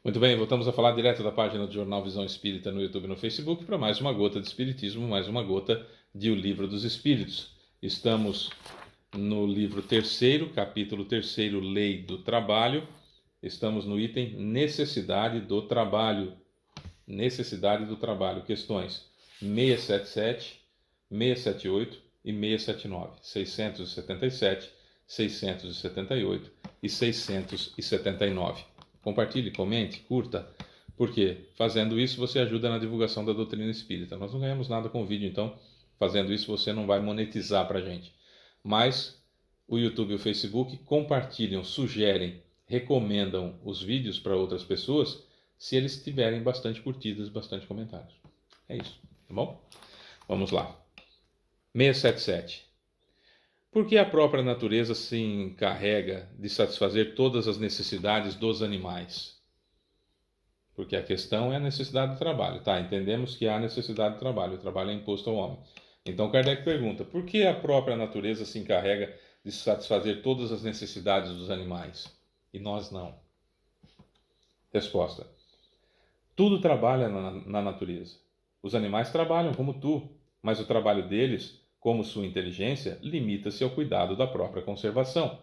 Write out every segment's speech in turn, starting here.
Muito bem, voltamos a falar direto da página do Jornal Visão Espírita no YouTube e no Facebook para mais uma gota de Espiritismo, mais uma gota de O Livro dos Espíritos. Estamos no livro terceiro, capítulo terceiro, Lei do Trabalho. Estamos no item Necessidade do Trabalho. Necessidade do Trabalho, questões 677, 678 e 679, 677, 678 e 679. Compartilhe, comente, curta, porque fazendo isso você ajuda na divulgação da doutrina espírita. Nós não ganhamos nada com o vídeo, então fazendo isso você não vai monetizar para a gente. Mas o YouTube e o Facebook compartilham, sugerem, recomendam os vídeos para outras pessoas se eles tiverem bastante curtidas, bastante comentários. É isso, tá bom? Vamos lá. 677. Por que a própria natureza se encarrega de satisfazer todas as necessidades dos animais? Porque a questão é a necessidade do trabalho, tá? Entendemos que há necessidade do trabalho, o trabalho é imposto ao homem. Então Kardec pergunta, por que a própria natureza se encarrega de satisfazer todas as necessidades dos animais e nós não? Resposta. Tudo trabalha na natureza. Os animais trabalham como tu, mas o trabalho deles, como sua inteligência, limita-se ao cuidado da própria conservação.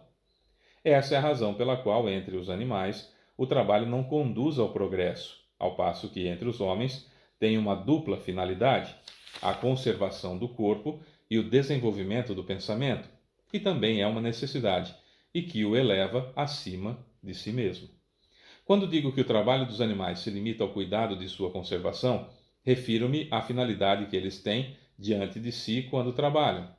Essa é a razão pela qual, entre os animais, o trabalho não conduz ao progresso, ao passo que, entre os homens, tem uma dupla finalidade, a conservação do corpo e o desenvolvimento do pensamento, que também é uma necessidade e que o eleva acima de si mesmo. Quando digo que o trabalho dos animais se limita ao cuidado de sua conservação, refiro-me à finalidade que eles têm diante de si quando trabalham.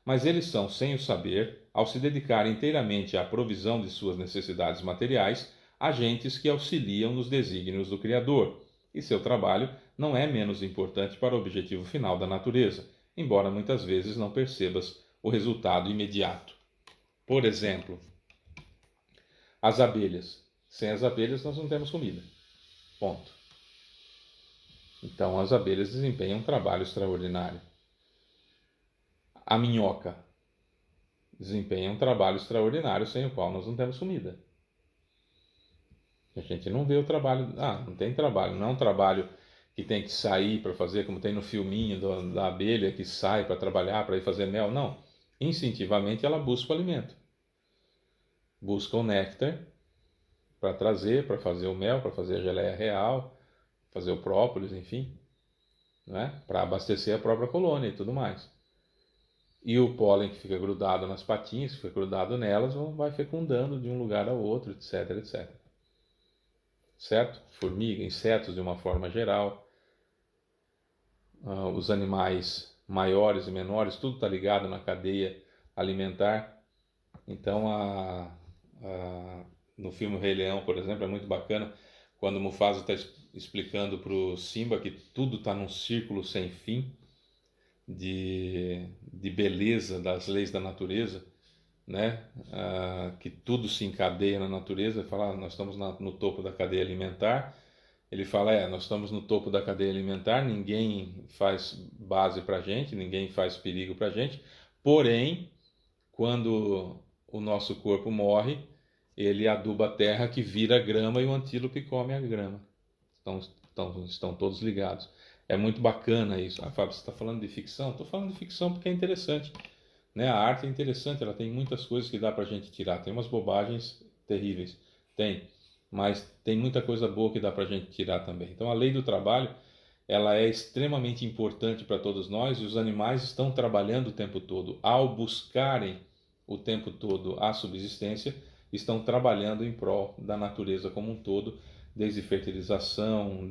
Mas eles são, sem o saber, ao se dedicar inteiramente à provisão de suas necessidades materiais, agentes que auxiliam nos desígnios do Criador, e seu trabalho não é menos importante para o objetivo final da natureza, embora muitas vezes não percebas o resultado imediato. Por exemplo, as abelhas. Sem as abelhas nós não temos comida. Ponto. Então as abelhas desempenham um trabalho extraordinário. A minhoca desempenha um trabalho extraordinário sem o qual nós não temos comida. A gente não vê o trabalho. Não tem trabalho. Não é um trabalho que tem que sair para fazer, como tem no filminho da abelha que sai para trabalhar, para ir fazer mel. Não. Instintivamente ela busca o alimento. Busca o néctar para trazer, para fazer o mel, para fazer a geleia real, fazer o própolis, enfim, né? Para abastecer a própria colônia e tudo mais. E o pólen que fica grudado nas patinhas, que fica grudado nelas, vai fecundando de um lugar ao outro, etc, etc. Certo? Formiga, insetos de uma forma geral, os animais maiores e menores, tudo está ligado na cadeia alimentar. Então, no filme O Rei Leão, por exemplo, é muito bacana quando o Mufasa está explicando para o Simba que tudo está num círculo sem fim de beleza das leis da natureza, né? Que tudo se encadeia na natureza. Ele fala, nós estamos no topo da cadeia alimentar. Ele fala, nós estamos no topo da cadeia alimentar, ninguém faz base para a gente, ninguém faz perigo para a gente, porém, quando o nosso corpo morre, ele aduba a terra que vira grama e o antílope come a grama. Estão todos ligados. É muito bacana isso. Fábio, você está falando de ficção? Estou falando de ficção porque é interessante. Né? A arte é interessante, ela tem muitas coisas que dá para a gente tirar. Tem umas bobagens terríveis, mas tem muita coisa boa que dá para a gente tirar também. Então a lei do trabalho, ela é extremamente importante para todos nós, e os animais estão trabalhando o tempo todo. Ao buscarem o tempo todo a subsistência, estão trabalhando em prol da natureza como um todo, desde fertilização,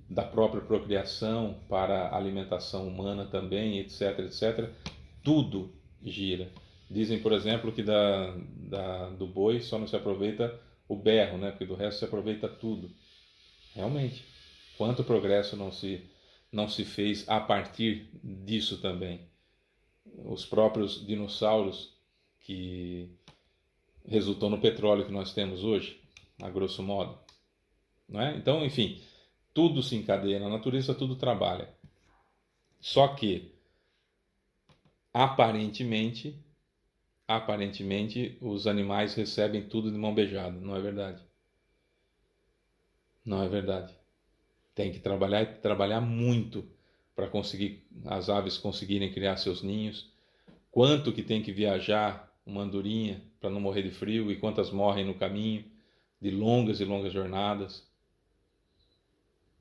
da própria procriação para a alimentação humana também, etc, etc. Tudo gira. Dizem, por exemplo, que do boi só não se aproveita o berro, né? Porque do resto se aproveita tudo. Realmente, quanto progresso não se fez a partir disso também. Os próprios dinossauros que resultou no petróleo que nós temos hoje, a grosso modo. Não é? Então, enfim, tudo se encadeia na natureza, tudo trabalha. Só que, aparentemente, os animais recebem tudo de mão beijada, não é verdade? Não é verdade. Tem que trabalhar e trabalhar muito para conseguir as aves conseguirem criar seus ninhos. Quanto que tem que viajar uma andorinha para não morrer de frio e quantas morrem no caminho de longas e longas jornadas.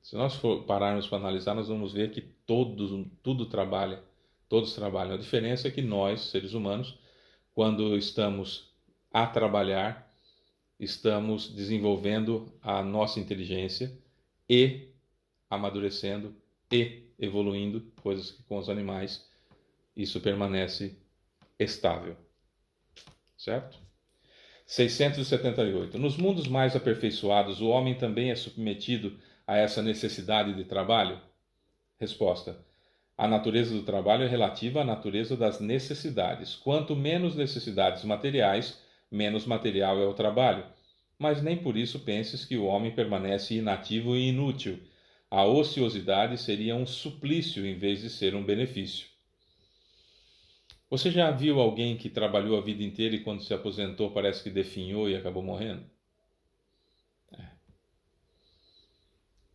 Se nós pararmos para analisar, nós vamos ver que tudo trabalha, todos trabalham. A diferença é que nós, seres humanos, quando estamos a trabalhar, estamos desenvolvendo a nossa inteligência e amadurecendo e evoluindo, coisas que com os animais isso permanece estável. Certo? 678. Nos mundos mais aperfeiçoados, o homem também é submetido a essa necessidade de trabalho? Resposta: a natureza do trabalho é relativa à natureza das necessidades. Quanto menos necessidades materiais, menos material é o trabalho. Mas nem por isso penses que o homem permanece inativo e inútil. A ociosidade seria um suplício em vez de ser um benefício. Você já viu alguém que trabalhou a vida inteira e quando se aposentou parece que definhou e acabou morrendo?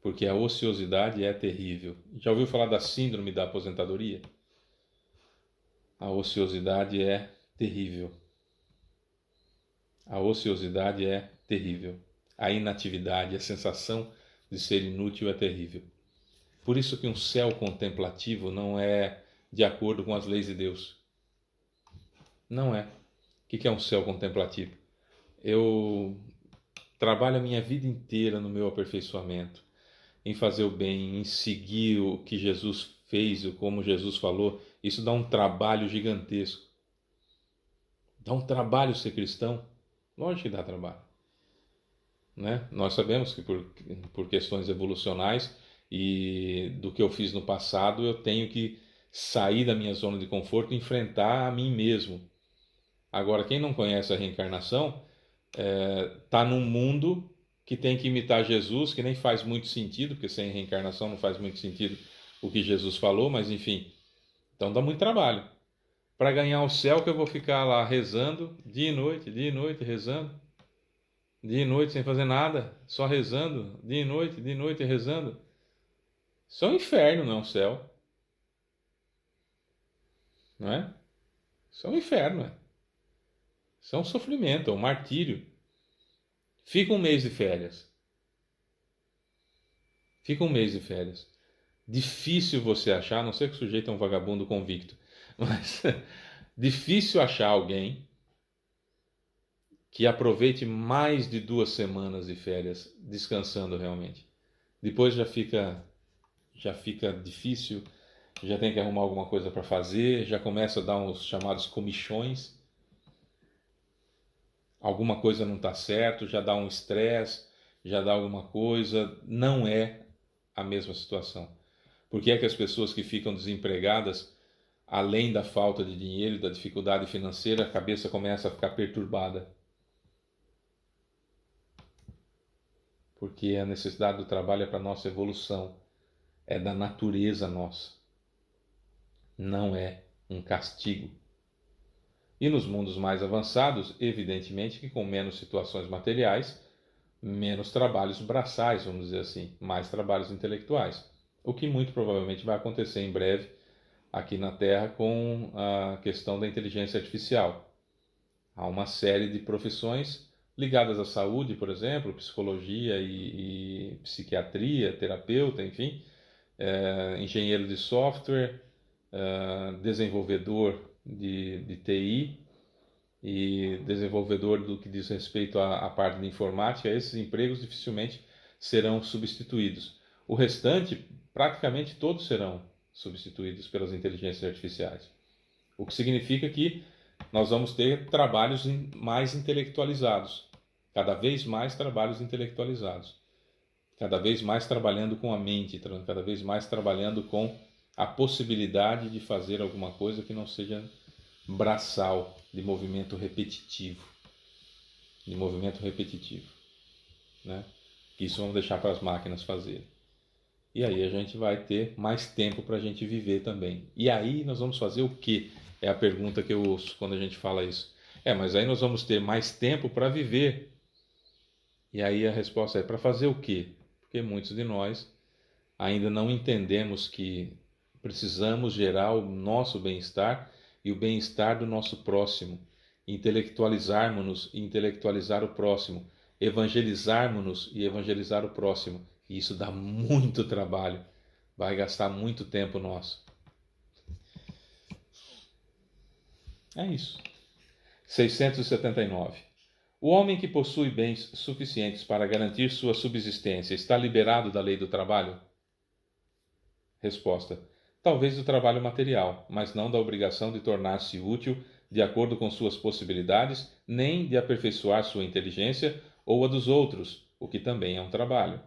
Porque a ociosidade é terrível. Já ouviu falar da síndrome da aposentadoria? A ociosidade é terrível. A ociosidade é terrível. A inatividade, a sensação de ser inútil é terrível. Por isso que um céu contemplativo não é de acordo com as leis de Deus. Não é. O que é um céu contemplativo? Eu trabalho a minha vida inteira no meu aperfeiçoamento, em fazer o bem, em seguir o que Jesus fez, como Jesus falou. Isso dá um trabalho gigantesco. Dá um trabalho ser cristão? Lógico que dá trabalho. Né? Nós sabemos que por questões evolucionais e do que eu fiz no passado, eu tenho que sair da minha zona de conforto e enfrentar a mim mesmo. Agora, quem não conhece a reencarnação, está num mundo que tem que imitar Jesus, que nem faz muito sentido, porque sem reencarnação não faz muito sentido o que Jesus falou, mas enfim, então dá muito trabalho. Para ganhar o céu que eu vou ficar lá rezando, dia e noite rezando, dia e noite sem fazer nada, só rezando, dia e noite rezando. Isso é um inferno, não é um céu. Não é? Isso é um inferno, é. Isso é um sofrimento, é um martírio. Fica um mês de férias. Fica um mês de férias. Difícil você achar, a não ser que o sujeito é um vagabundo convicto, mas difícil achar alguém que aproveite mais de 2 semanas de férias descansando realmente. Depois já fica difícil, já tem que arrumar alguma coisa para fazer, já começa a dar uns chamados comichões. Alguma coisa não está certo, já dá um estresse, já dá alguma coisa. Não é a mesma situação. Por que é que as pessoas que ficam desempregadas, além da falta de dinheiro, da dificuldade financeira, a cabeça começa a ficar perturbada? Porque a necessidade do trabalho é para a nossa evolução, é da natureza nossa, não é um castigo. E nos mundos mais avançados, evidentemente que com menos situações materiais, menos trabalhos braçais, vamos dizer assim, mais trabalhos intelectuais. O que muito provavelmente vai acontecer em breve aqui na Terra com a questão da inteligência artificial. Há uma série de profissões ligadas à saúde, por exemplo, psicologia e psiquiatria, terapeuta, enfim, engenheiro de software, desenvolvedor de TI e desenvolvedor do que diz respeito à parte de informática. Esses empregos dificilmente serão substituídos. O restante, praticamente todos serão substituídos pelas inteligências artificiais. O que significa que nós vamos ter trabalhos mais intelectualizados, cada vez mais trabalhos intelectualizados, cada vez mais trabalhando com a mente, cada vez mais trabalhando com a possibilidade de fazer alguma coisa que não seja braçal, de movimento repetitivo, né? Isso vamos deixar para as máquinas fazerem. E aí a gente vai ter mais tempo para a gente viver também. E aí nós vamos fazer o quê? É a pergunta que eu ouço quando a gente fala isso. Mas aí nós vamos ter mais tempo para viver. E aí a resposta é: para fazer o quê? porque muitos de nós ainda não entendemos que precisamos gerar o nosso bem-estar e o bem-estar do nosso próximo, intelectualizarmos-nos e intelectualizar o próximo, evangelizarmos-nos e evangelizar o próximo. E isso dá muito trabalho, vai gastar muito tempo nosso. É isso. 679. O homem que possui bens suficientes para garantir sua subsistência está liberado da lei do trabalho? Resposta: talvez do trabalho material, mas não da obrigação de tornar-se útil de acordo com suas possibilidades, nem de aperfeiçoar sua inteligência ou a dos outros, o que também é um trabalho.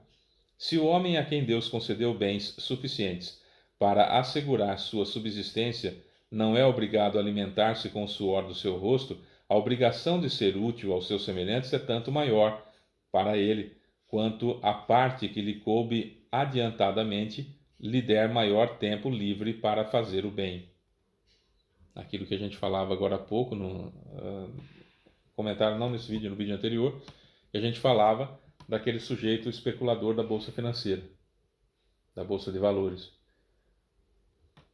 Se o homem a quem Deus concedeu bens suficientes para assegurar sua subsistência não é obrigado a alimentar-se com o suor do seu rosto, a obrigação de ser útil aos seus semelhantes é tanto maior para ele, quanto a parte que lhe coube adiantadamente lhe der maior tempo livre para fazer o bem. Aquilo que a gente falava agora há pouco, no comentário, não nesse vídeo, no vídeo anterior, que a gente falava daquele sujeito especulador da Bolsa Financeira, da Bolsa de Valores.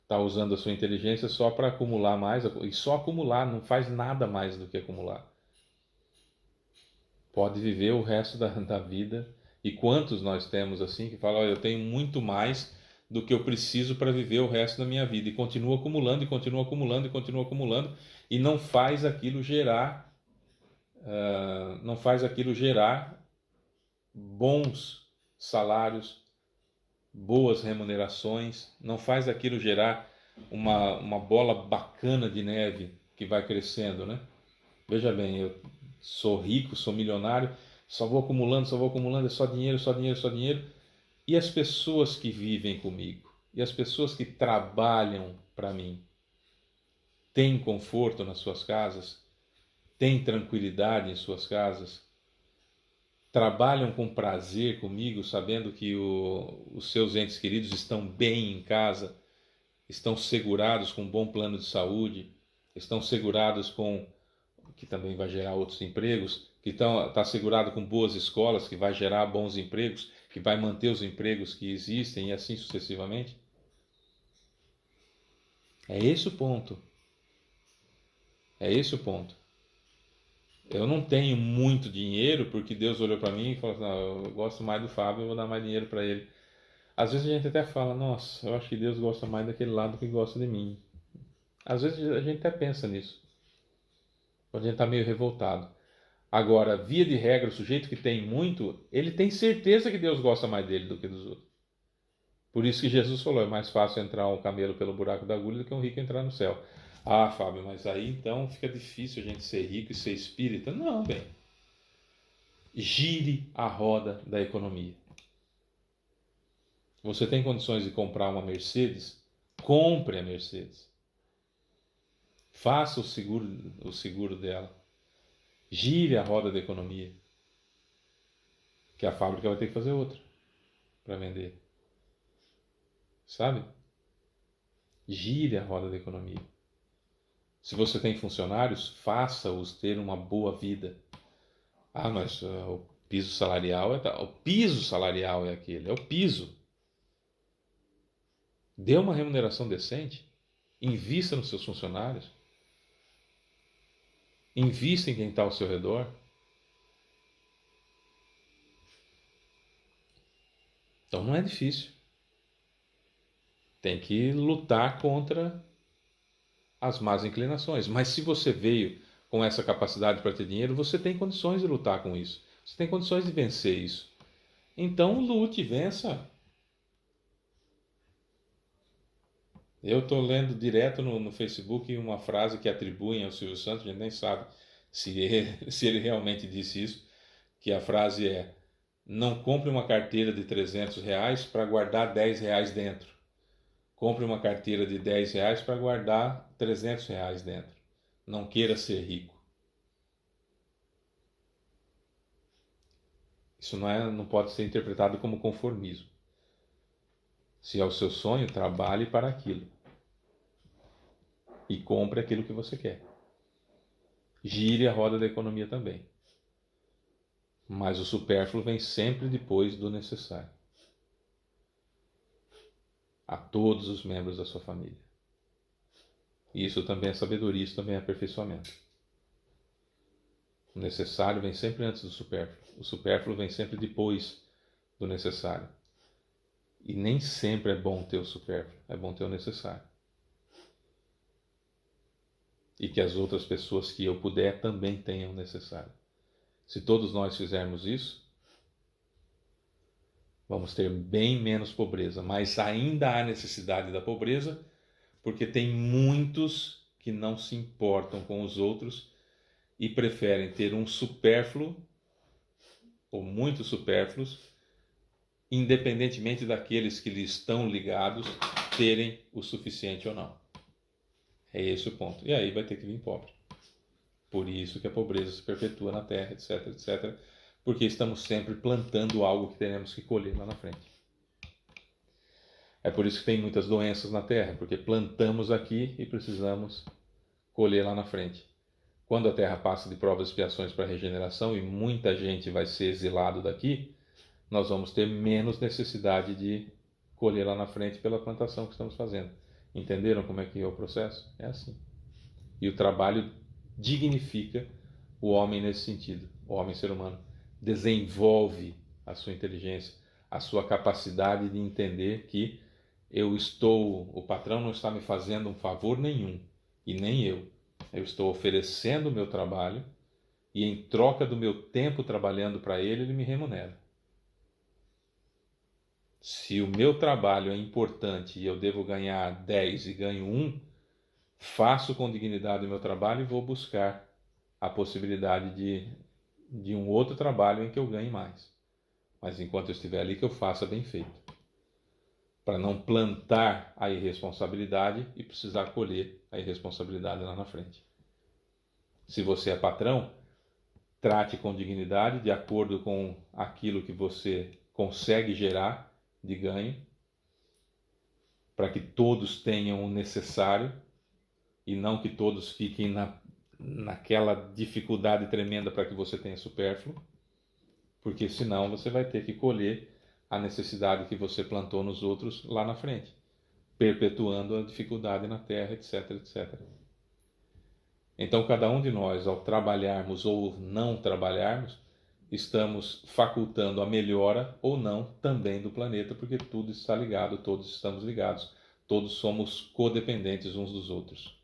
Está usando a sua inteligência só para acumular mais, e só acumular, não faz nada mais do que acumular. Pode viver o resto da vida. E quantos nós temos assim que falam, eu tenho muito mais do que eu preciso para viver o resto da minha vida, e continua acumulando, e continua acumulando, e continua acumulando, e não faz aquilo gerar, bons salários, boas remunerações, não faz aquilo gerar uma bola bacana de neve que vai crescendo, né? Veja bem, eu sou rico, sou milionário, só vou acumulando, é só dinheiro, só dinheiro, só dinheiro. E as pessoas que vivem comigo, e as pessoas que trabalham para mim, têm conforto nas suas casas? Têm tranquilidade em suas casas? Trabalham com prazer comigo, sabendo que os seus entes queridos estão bem em casa, estão segurados com um bom plano de saúde, estão segurados com, que também vai gerar outros empregos, que está segurado com boas escolas, que vai gerar bons empregos, que vai manter os empregos que existem e assim sucessivamente? É esse o ponto. É esse o ponto. Eu não tenho muito dinheiro porque Deus olhou para mim e falou assim, não, eu gosto mais do Fábio, eu vou dar mais dinheiro para ele. Às vezes a gente até fala, nossa, eu acho que Deus gosta mais daquele lado que gosta de mim. Às vezes a gente até pensa nisso, quando a gente está meio revoltado. Agora, via de regra, o sujeito que tem muito, ele tem certeza que Deus gosta mais dele do que dos outros. Por isso que Jesus falou, é mais fácil entrar um camelo pelo buraco da agulha do que um rico entrar no céu. Ah, Fábio, mas aí então fica difícil a gente ser rico e ser espírita. Não, bem. Gire a roda da economia. Você tem condições de comprar uma Mercedes? Compre a Mercedes. Faça o seguro dela. Gire a roda da economia. Que a fábrica vai ter que fazer outra para vender. Sabe? Gire a roda da economia. Se você tem funcionários, faça-os ter uma boa vida. Ah, mas o piso salarial o piso salarial é aquele, é o piso. Dê uma remuneração decente. Invista nos seus funcionários. Invista em quem está ao seu redor. Então não é difícil. Tem que lutar contra as más inclinações. Mas se você veio com essa capacidade para ter dinheiro, você tem condições de lutar com isso. Você tem condições de vencer isso. Então lute, vença. Eu estou lendo direto no Facebook uma frase que atribuem ao Silvio Santos, a gente nem sabe se ele realmente disse isso, que a frase é: não compre uma carteira de R$ 300 para guardar R$ 10 dentro. Compre uma carteira de R$ 10 para guardar R$ 300 dentro. Não queira ser rico. Isso não pode ser interpretado como conformismo. Se é o seu sonho, trabalhe para aquilo. E compre aquilo que você quer. Gire a roda da economia também. Mas o supérfluo vem sempre depois do necessário. a todos os membros da sua família. E isso também é sabedoria, isso também é aperfeiçoamento. O necessário vem sempre antes do supérfluo. O supérfluo vem sempre depois do necessário. E nem sempre é bom ter o supérfluo, é bom ter o necessário. E que as outras pessoas que eu puder também tenham o necessário. Se todos nós fizermos isso, vamos ter bem menos pobreza, mas ainda há necessidade da pobreza, porque tem muitos que não se importam com os outros e preferem ter um supérfluo, ou muitos supérfluos, independentemente daqueles que lhes estão ligados terem o suficiente ou não. É esse o ponto. E aí vai ter que vir pobre. Por isso que a pobreza se perpetua na terra, etc, etc. Porque estamos sempre plantando algo que teremos que colher lá na frente. É por isso que tem muitas doenças na terra, porque plantamos aqui e precisamos colher lá na frente. Quando a terra passa de provas e expiações para regeneração e muita gente vai ser exilado daqui, nós vamos ter menos necessidade de colher lá na frente pela plantação que estamos fazendo. Entenderam como é que é o processo? É assim. E o trabalho dignifica o homem nesse sentido. O homem ser humano desenvolve a sua inteligência, a sua capacidade de entender que o patrão não está me fazendo um favor nenhum, e nem eu. Eu estou oferecendo o meu trabalho e em troca do meu tempo trabalhando para ele, ele me remunera. Se o meu trabalho é importante e eu devo ganhar 10 e ganho 1, faço com dignidade o meu trabalho e vou buscar a possibilidade de um outro trabalho em que eu ganhe mais. Mas enquanto eu estiver ali, que eu faça bem feito. Para não plantar a irresponsabilidade e precisar colher a irresponsabilidade lá na frente. Se você é patrão, trate com dignidade, de acordo com aquilo que você consegue gerar de ganho, para que todos tenham o necessário e não que todos fiquem naquela dificuldade tremenda para que você tenha supérfluo, porque senão você vai ter que colher a necessidade que você plantou nos outros lá na frente, perpetuando a dificuldade na terra, etc, etc. Então, cada um de nós, ao trabalharmos ou não trabalharmos, estamos facultando a melhora ou não também do planeta, porque tudo está ligado, todos estamos ligados, todos somos codependentes uns dos outros,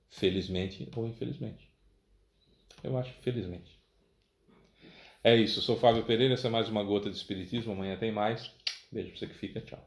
felizmente ou infelizmente. Eu acho que felizmente. É isso, sou Fábio Pereira, essa é mais uma gota de Espiritismo, amanhã tem mais. Beijo pra você que fica, tchau.